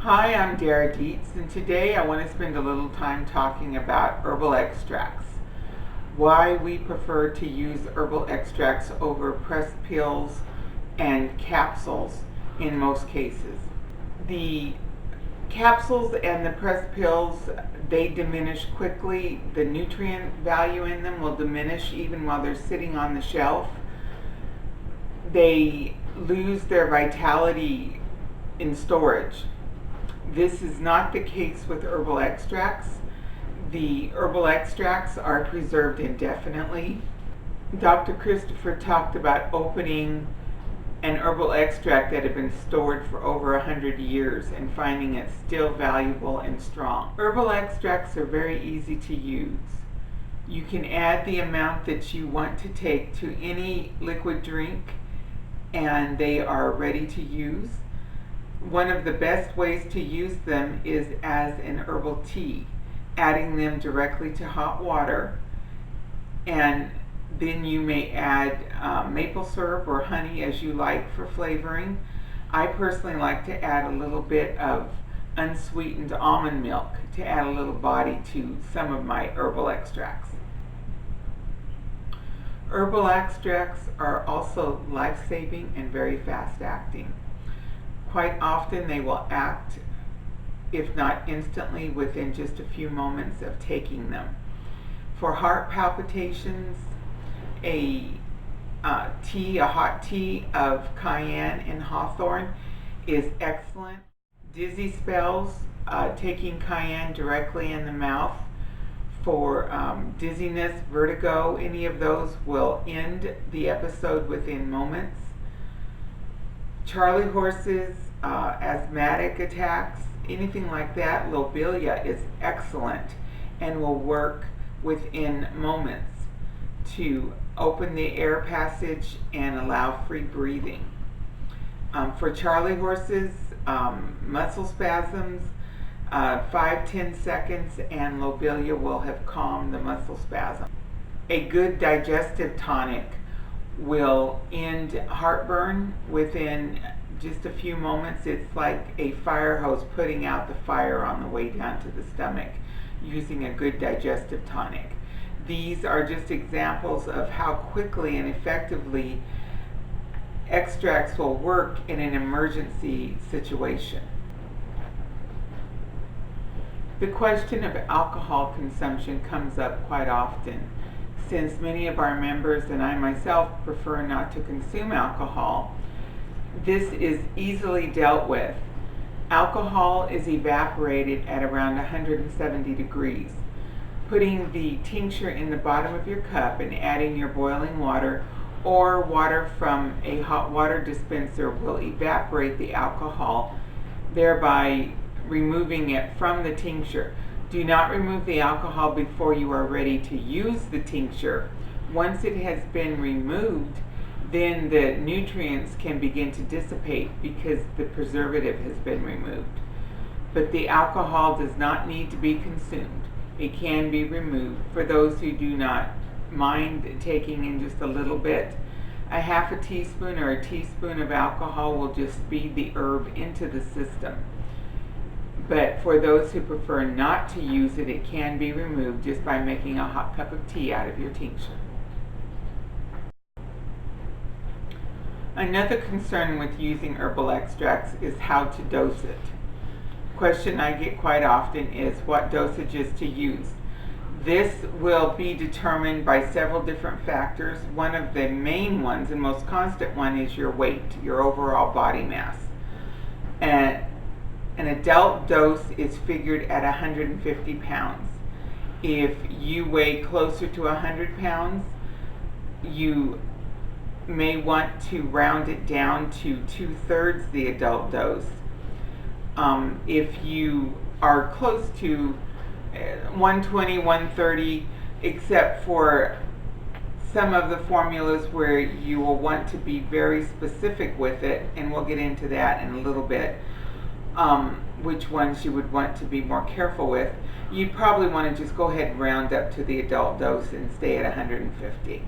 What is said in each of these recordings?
Hi, I'm Dara Dietz, and today I want to spend a little time talking about herbal extracts. Why we prefer to use herbal extracts over pressed pills and capsules in most cases. The capsules and the pressed pills, they diminish quickly. The nutrient value in them will diminish even while they're sitting on the shelf. They lose their vitality in storage. This is not the case with herbal extracts. The herbal extracts are preserved indefinitely. Dr. Christopher talked about opening an herbal extract that had been stored for over 100 years and finding it still valuable and strong. Herbal extracts are very easy to use. You can add the amount that you want to take to any liquid drink and they are ready to use. One of the best ways to use them is as an herbal tea, adding them directly to hot water, and then you may add maple syrup or honey as you like for flavoring. I personally like to add a little bit of unsweetened almond milk to add a little body to some of my herbal extracts. Herbal extracts are also life-saving and very fast-acting. Quite often they will act, if not instantly, within just a few moments of taking them. For heart palpitations, a hot tea of cayenne and hawthorn is excellent. Dizzy spells, taking cayenne directly in the mouth. For dizziness, vertigo, any of those will end the episode within moments. Charley horses, asthmatic attacks, anything like that, lobelia is excellent and will work within moments to open the air passage and allow free breathing. For Charley horses, muscle spasms, 5-10 seconds and lobelia will have calmed the muscle spasm. A good digestive tonic will end heartburn within just a few moments. It's like a fire hose putting out the fire on the way down to the stomach using a good digestive tonic. These are just examples of how quickly and effectively extracts will work in an emergency situation. The question of alcohol consumption comes up quite often. Since many of our members and I myself prefer not to consume alcohol, this is easily dealt with. Alcohol is evaporated at around 170 degrees. Putting the tincture in the bottom of your cup and adding your boiling water or water from a hot water dispenser will evaporate the alcohol, thereby removing it from the tincture. Do not remove the alcohol before you are ready to use the tincture. Once it has been removed, then the nutrients can begin to dissipate because the preservative has been removed. But the alcohol does not need to be consumed. It can be removed. For those who do not mind taking in just a little bit, a half a teaspoon or a teaspoon of alcohol will just speed the herb into the system. But for those who prefer not to use it, it can be removed just by making a hot cup of tea out of your tincture. Another concern with using herbal extracts is how to dose it. Question I get quite often is what dosages to use. This will be determined by several different factors. One of the main ones and most constant one is your weight, your overall body mass. And an adult dose is figured at 150 pounds. If you weigh closer to 100 pounds, you may want to round it down to 2/3 the adult dose. If you are close to 120, 130, except for some of the formulas where you will want to be very specific with it, and we'll get into that in a little bit, which ones you would want to be more careful with, you'd probably want to just go ahead and round up to the adult dose and stay at 150.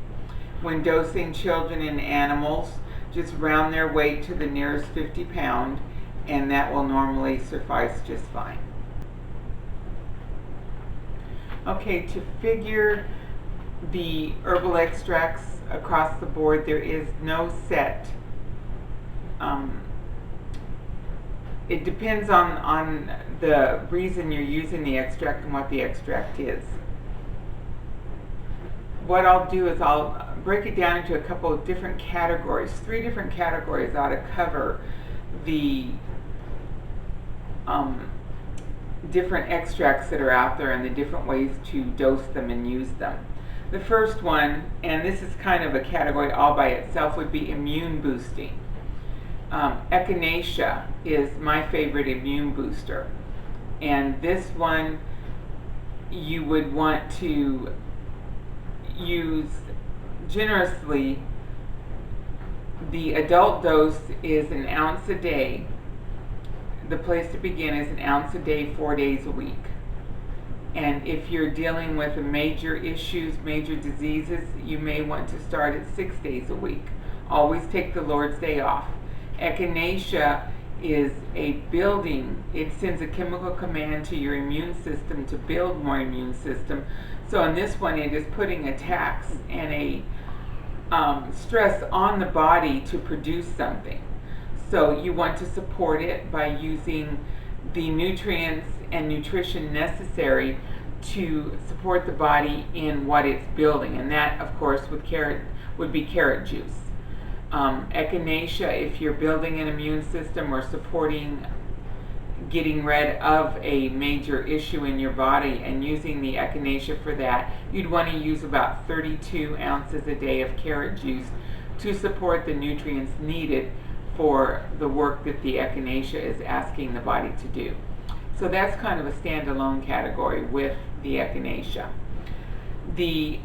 When dosing children and animals, just round their weight to the nearest 50 pound and that will normally suffice just fine. Okay, to figure the herbal extracts across the board, there is no set. It depends on the reason you're using the extract and what the extract is. What I'll do is I'll break it down into a couple of different categories. 3 different categories ought to cover the different extracts that are out there and the different ways to dose them and use them. The first one, and this is kind of a category all by itself, would be immune boosting. Echinacea is my favorite immune booster, and this one you would want to use generously. The adult dose is an ounce a day. The place to begin is an ounce a day, 4 days a week. And if you're dealing with major issues, major diseases, you may want to start at 6 days a week. Always take the Lord's Day off. Echinacea is a building. It sends a chemical command to your immune system to build more immune system. So in this one, it is putting a tax and a stress on the body to produce something. So you want to support it by using the nutrients and nutrition necessary to support the body in what it's building, and that, of course, would be carrot juice. Echinacea, if you're building an immune system or supporting getting rid of a major issue in your body and using the echinacea for that, you'd want to use about 32 ounces a day of carrot juice to support the nutrients needed for the work that the echinacea is asking the body to do. So that's kind of a standalone category with the echinacea. The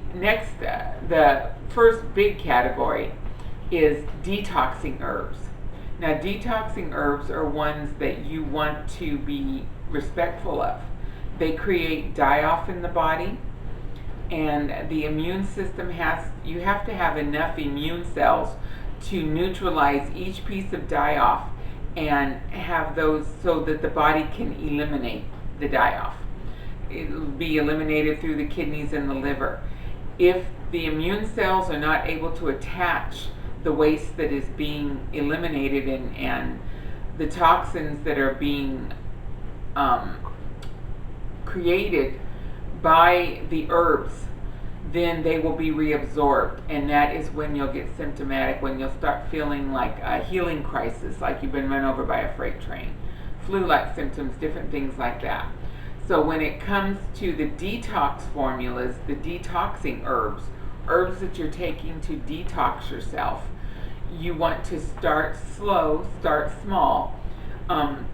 first big category is detoxing herbs. Now, detoxing herbs are ones that you want to be respectful of. They create die-off in the body, and the immune system you have to have enough immune cells to neutralize each piece of die-off and have those so that the body can eliminate the die-off. It'll be eliminated through the kidneys and the liver. If the immune cells are not able to attach the waste that is being eliminated and the toxins that are being created by the herbs, then they will be reabsorbed, and that is when you'll get symptomatic, when you'll start feeling like a healing crisis, like you've been run over by a freight train, flu-like symptoms, different things like that. So when it comes to the detox formulas, the detoxing herbs that you're taking to detox yourself, you want to start slow, start small. An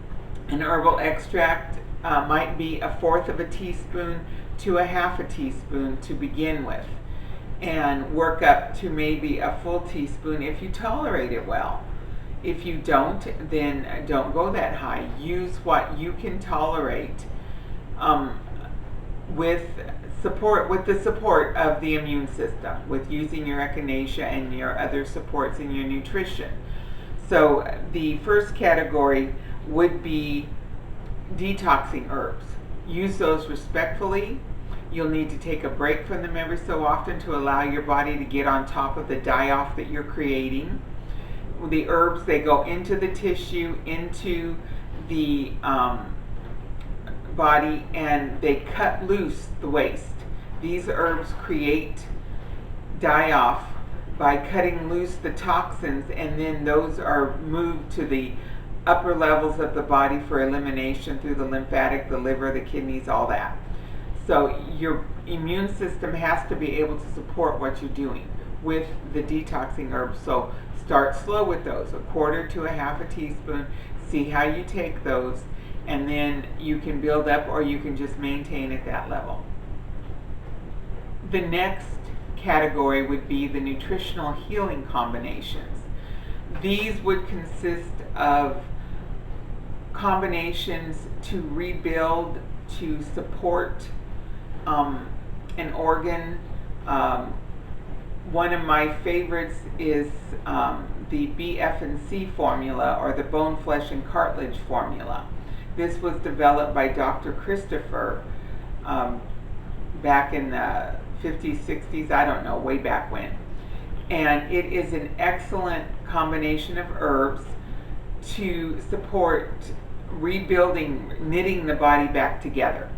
herbal extract might be 1/4 of a teaspoon to 1/2 teaspoon to begin with, and work up to maybe a full teaspoon if you tolerate it well. If you don't, then don't go that high. Use what you can tolerate with the support of the immune system, with using your echinacea and your other supports in your nutrition. So the first category would be detoxing herbs. Use those respectfully. You'll need to take a break from them every so often to allow your body to get on top of the die-off that you're creating. The herbs, they go into the tissue, into the body, and they cut loose the waste. These herbs create die-off by cutting loose the toxins, and then those are moved to the upper levels of the body for elimination through the lymphatic, the liver, the kidneys, all that. So your immune system has to be able to support what you're doing with the detoxing herbs. So start slow with those, 1/4 to 1/2 teaspoon. See how you take those, and then you can build up or you can just maintain at that level. The next category would be the nutritional healing combinations. These would consist of combinations to rebuild, to support an organ. One of my favorites is the BF&C formula, or the bone, flesh, and cartilage formula. This was developed by Dr. Christopher back in the 50s, 60s, I don't know, way back when. And it is an excellent combination of herbs to support rebuilding, knitting the body back together.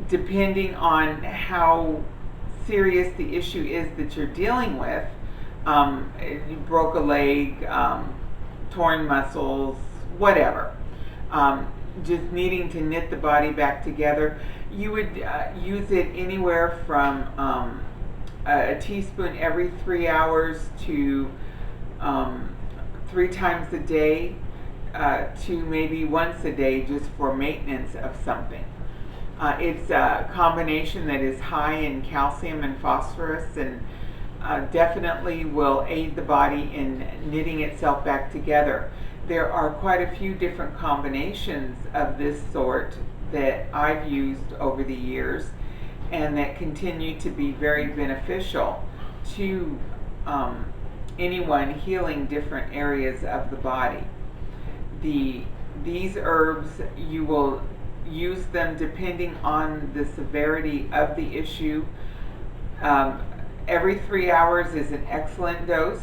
Depending on how serious the issue is that you're dealing with, you broke a leg, torn muscles, whatever, just needing to knit the body back together, you would use it anywhere from a teaspoon every 3 hours to 3 times a day to maybe once a day, just for maintenance of something. It's a combination that is high in calcium and phosphorus, and definitely will aid the body in knitting itself back together. There are quite a few different combinations of this sort that I've used over the years, and that continue to be very beneficial to anyone healing different areas of the body. These herbs, you will use them depending on the severity of the issue. Every 3 hours is an excellent dose,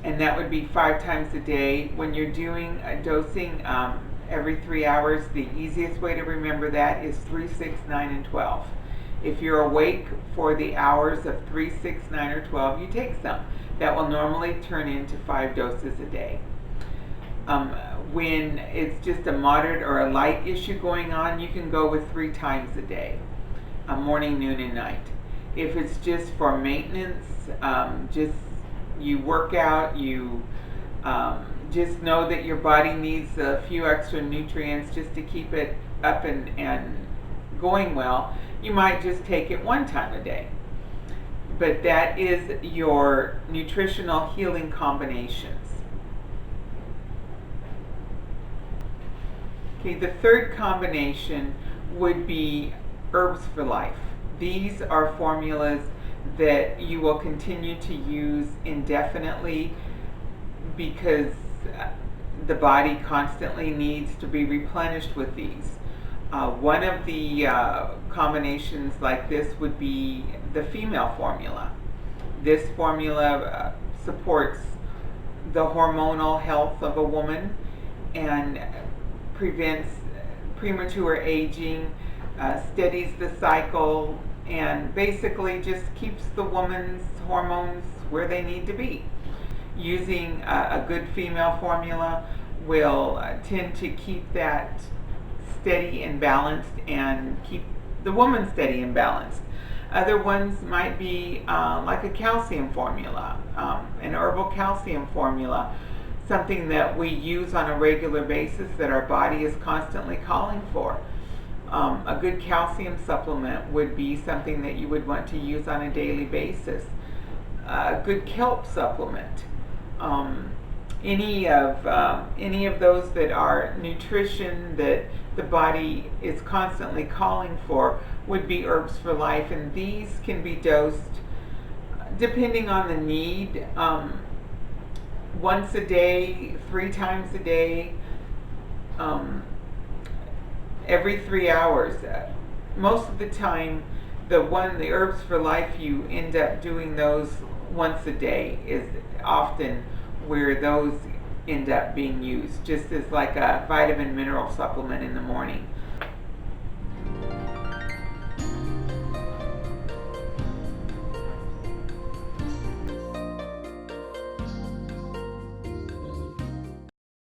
and that would be 5 times a day. When you're doing a dosing every 3 hours, the easiest way to remember that is 3, 6, 9, and 12. If you're awake for the hours of 3, 6, 9, or 12, you take some. That will normally turn into 5 doses a day. When it's just a moderate or a light issue going on, you can go with 3 times a day, morning, noon, and night. If it's just for maintenance, just you work out, you just know that your body needs a few extra nutrients just to keep it up and going well, you might just take it 1 time a day. But that is your nutritional healing combinations. Okay, the third combination would be Herbs for Life. These are formulas that you will continue to use indefinitely because the body constantly needs to be replenished with these. One of the combinations like this would be the female formula. This formula supports the hormonal health of a woman and prevents premature aging, steadies the cycle, and basically just keeps the woman's hormones where they need to be. Using a good female formula will tend to keep that steady and balanced and keep the woman steady and balanced. Other ones might be like a calcium formula, an herbal calcium formula, something that we use on a regular basis that our body is constantly calling for. A good calcium supplement would be something that you would want to use on a daily basis. A good kelp supplement. Any of those that are nutrition that the body is constantly calling for would be Herbs for Life, and these can be dosed depending on the need. Once a day, 3 times a day, every 3 hours. Most of the time, the Herbs for Life, you end up doing those once a day is often where those end up being used, just as like a vitamin mineral supplement in the morning.